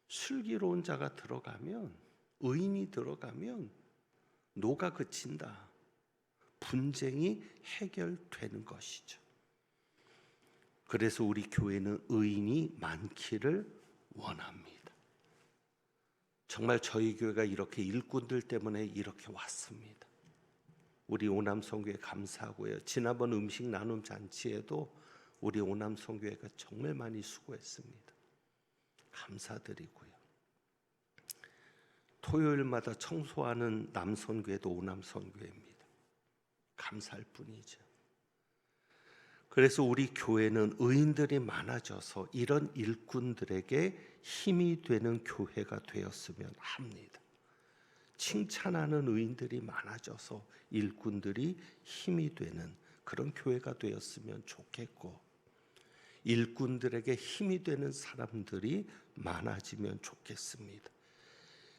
슬기로운 자가 들어가면, 의인이 들어가면 노가 그친다. 분쟁이 해결되는 것이죠. 그래서 우리 교회는 의인이 많기를 원합니다. 정말 저희 교회가 이렇게 일꾼들 때문에 이렇게 왔습니다. 우리 오남선교회 감사하고요. 지난번 음식 나눔 잔치에도 우리 오남선교회가 정말 많이 수고했습니다. 감사드리고요. 토요일마다 청소하는 남선교회도 오남선교회입니다. 감사할 뿐이죠. 그래서 우리 교회는 의인들이 많아져서 이런 일꾼들에게 힘이 되는 교회가 되었으면 합니다. 칭찬하는 의인들이 많아져서 일꾼들이 힘이 되는 그런 교회가 되었으면 좋겠고, 일꾼들에게 힘이 되는 사람들이 많아지면 좋겠습니다.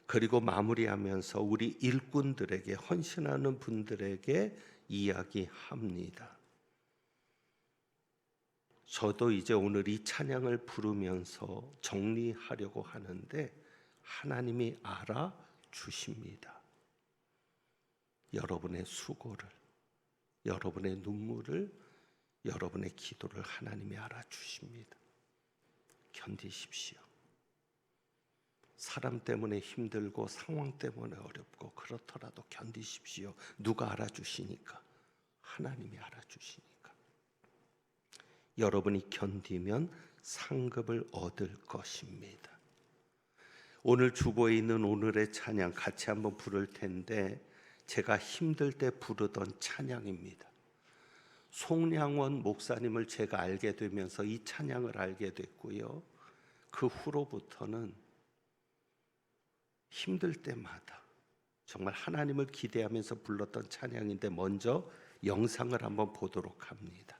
그리고 마무리하면서 우리 일꾼들에게, 헌신하는 분들에게 이야기합니다. 저도 이제 오늘 이 찬양을 부르면서 정리하려고 하는데 하나님이 알아주십니다. 여러분의 수고를, 여러분의 눈물을, 여러분의 기도를 하나님이 알아주십니다. 견디십시오. 사람 때문에 힘들고 상황 때문에 어렵고 그렇더라도 견디십시오. 누가 알아주시니까? 하나님이 알아주시니까. 여러분이 견디면 상급을 얻을 것입니다. 오늘 주보에 있는 오늘의 찬양 같이 한번 부를 텐데 제가 힘들 때 부르던 찬양입니다. 송량원 목사님을 제가 알게 되면서 이 찬양을 알게 됐고요. 그 후로부터는 힘들 때마다 정말 하나님을 기대하면서 불렀던 찬양인데 먼저 영상을 한번 보도록 합니다.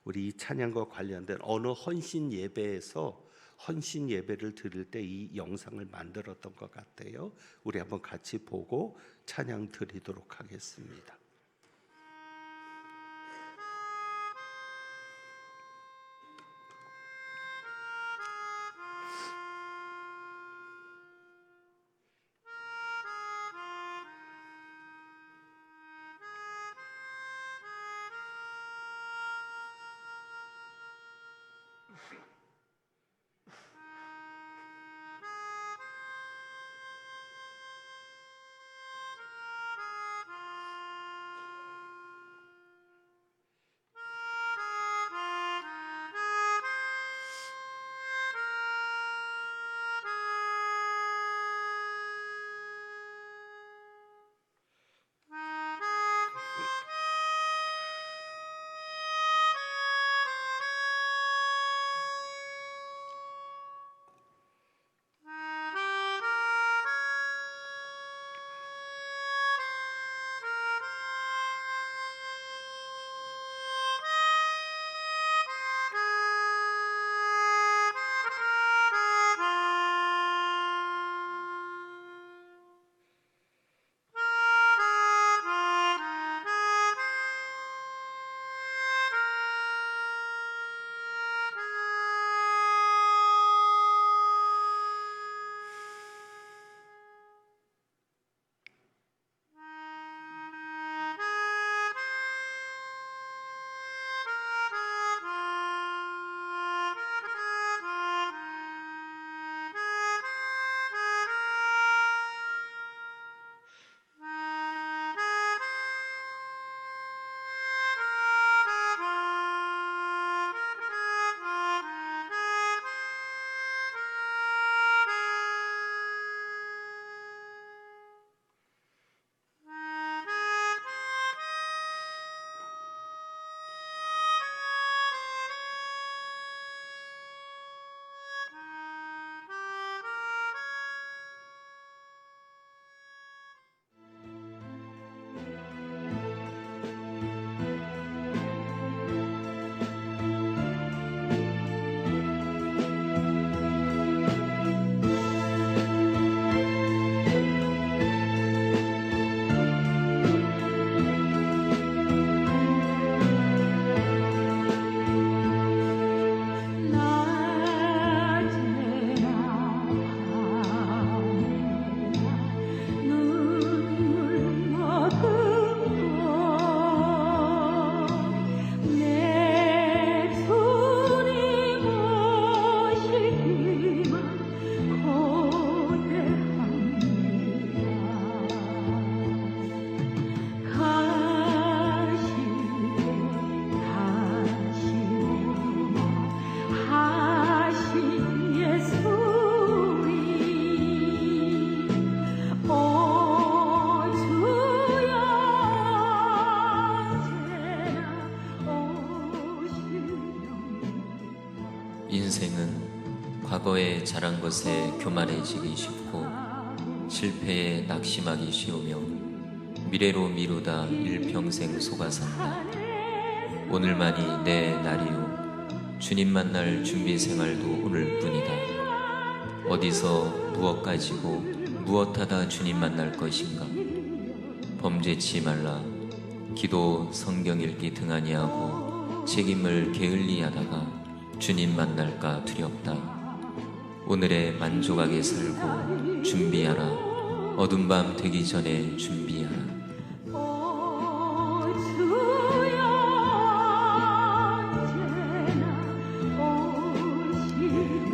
우리 이 찬양과 관련된 어느 헌신 예배에서 헌신 예배를 드릴 때 이 영상을 만들었던 것 같아요. 우리 한번 같이 보고 찬양 드리도록 하겠습니다. 인생은 과거에 잘한 것에 교만해지기 쉽고 실패에 낙심하기 쉬우며 미래로 미루다 일평생 속아산다. 오늘만이 내 날이요 주님 만날 준비 생활도 오늘뿐이다. 어디서 무엇 가지고 무엇하다 주님 만날 것인가. 범죄치 말라. 기도 성경 읽기 등하니 하고 책임을 게을리하다가 주님 만날까 두렵다. 오늘에 만족하게 살고 준비하라. 어둠 밤 되기 전에 준비하라.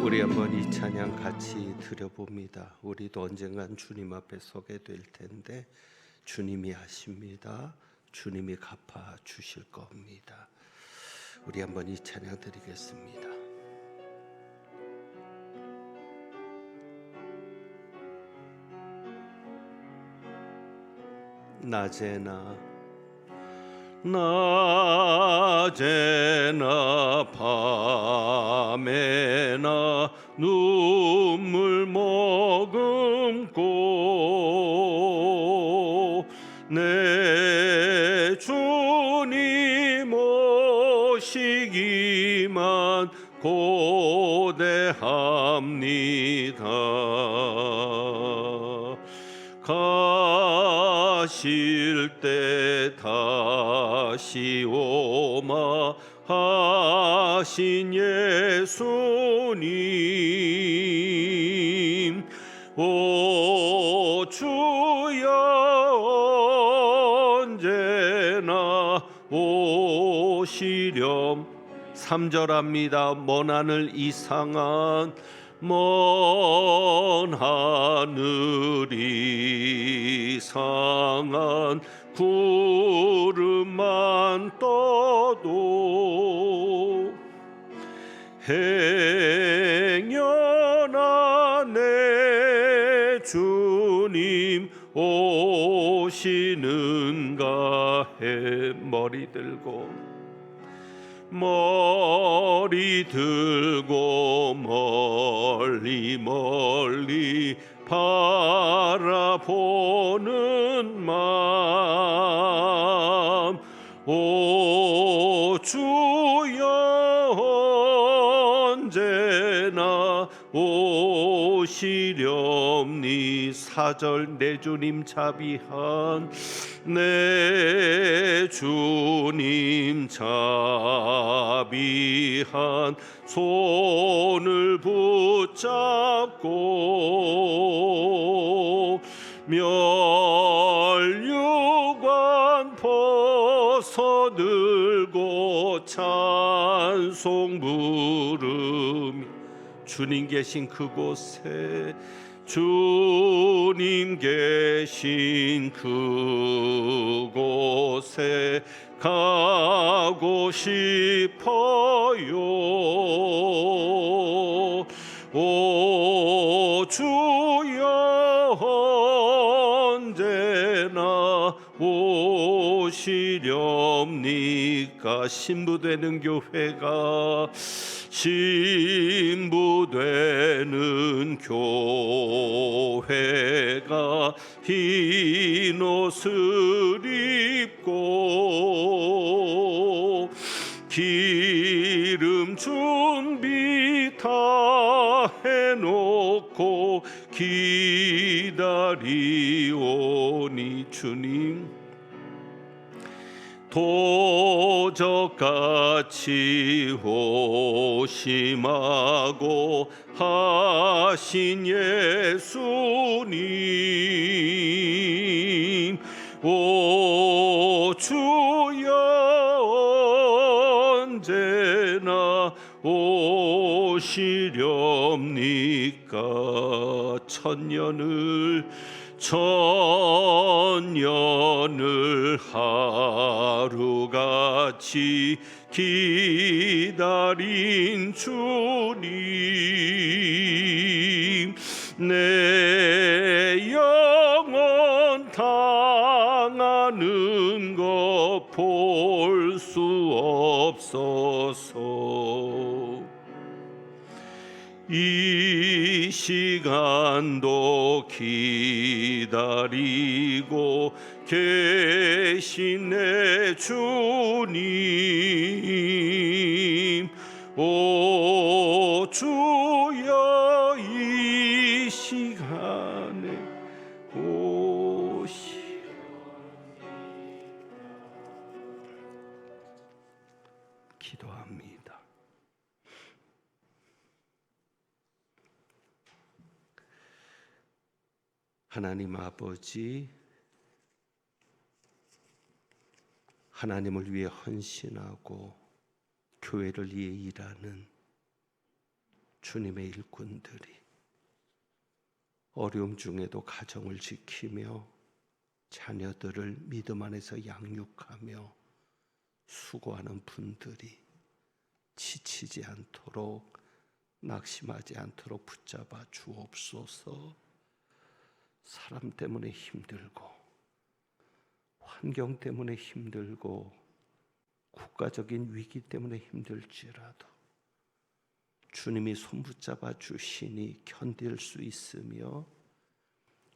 우리 한번 이 찬양 같이 드려봅니다. 우리도 언젠간 주님 앞에 서게 될 텐데 주님이 하십니다. 주님이 갚아 주실 겁니다. 우리 한번 이 찬양 드리겠습니다. 낮에나 밤에나 눈물 머금고 내 주님 오시기만 고대하 가실 때 다시 오마 하신 예수님, 오 주여 언제나 오시렴. 3절합니다. 먼 하늘 이상한 먼 하늘 이상한 구름만 떠도 행여나 내 주님 오시는가 해. 머리 들고 멀리 멀리 바라보는 마음, 오 주여 언제나 오시렵니. 4절 내 주님 자비한 내 주님 자비한 손을 붙잡고 멸류관 벗어들고 찬송 부르며 주님 계신 그곳에 주님 계신 그곳에 가고 싶어요. 오 주여 언제나 오시렵니까. 신부되는 교회가 신부되는 교회가 흰 옷을 입고 기름 준비 다 해놓고 기다리오니 주님 도적같이 오심하고 하신 예수님, 오 주여 언제나 오시렵니까. 천년을 하루같이 기다린 주님, 내 영혼 당하는 것 볼 수 없어서 이 시간도 기다리고 계신 내 주님, 오 주여 이 시간에 기도합니다. 하나님 아버지, 하나님을 위해 헌신하고 교회를 위해 일하는 주님의 일꾼들이 어려움 중에도 가정을 지키며 자녀들을 믿음 안에서 양육하며 수고하는 분들이 지치지 않도록 낙심하지 않도록 붙잡아 주옵소서. 사람 때문에 힘들고 환경 때문에 힘들고 국가적인 위기 때문에 힘들지라도 주님이 손붙잡아 주시니 견딜 수 있으며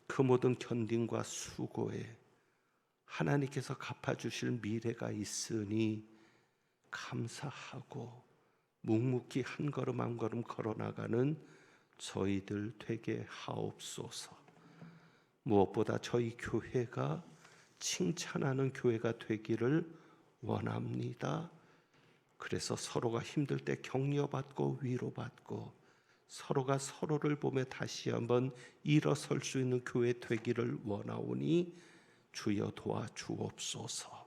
그 모든 견딘과 수고에 하나님께서 갚아주실 미래가 있으니 감사하고 묵묵히 한 걸음 한 걸음 걸어나가는 저희들 되게 하옵소서. 무엇보다 저희 교회가 칭찬하는 교회가 되기를 원합니다. 그래서 서로가 힘들 때 격려받고 위로받고 서로가 서로를 보며 다시 한번 일어설 수 있는 교회 되기를 원하오니 주여 도와주옵소서.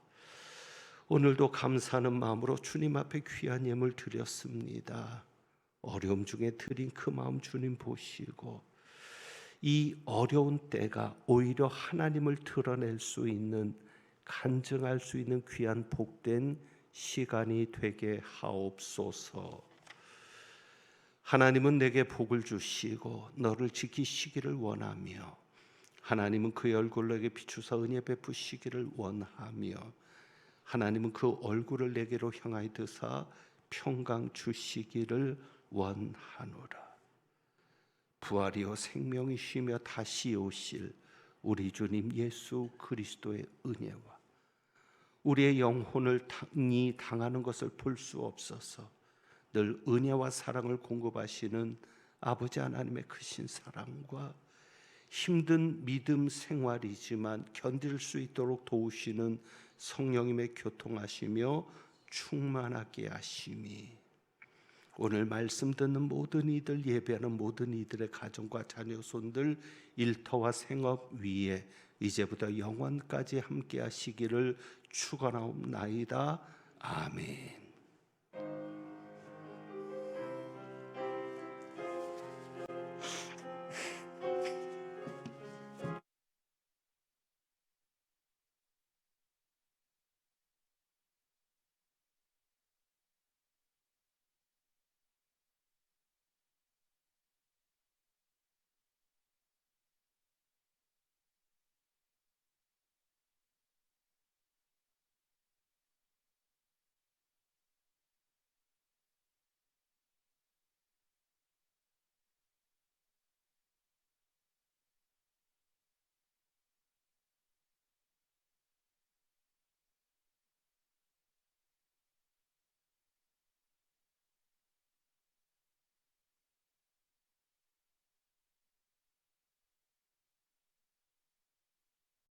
오늘도 감사하는 마음으로 주님 앞에 귀한 예물 드렸습니다. 어려움 중에 드린 그 마음 주님 보시고 이 어려운 때가 오히려 하나님을 드러낼 수 있는, 간증할 수 있는 귀한 복된 시간이 되게 하옵소서. 하나님은 내게 복을 주시고 너를 지키시기를 원하며 하나님은 그의 얼굴을 내게 비추사 은혜 베푸시기를 원하며 하나님은 그 얼굴을 내게로 향하여 드사 평강 주시기를 원하노라. 부활이요 생명이시며 다시 오실 우리 주님 예수 그리스도의 은혜와 우리의 영혼을 당하는 것을 볼 수 없어서 늘 은혜와 사랑을 공급하시는 아버지 하나님의 크신 사랑과 힘든 믿음 생활이지만 견딜 수 있도록 도우시는 성령님의 교통하시며 충만하게 하심이 오늘 말씀 듣는 모든 이들, 예배하는 모든 이들의 가정과 자녀손들, 일터와 생업 위에 이제부터 영원까지 함께 하시기를 축원하옵나이다. 아멘.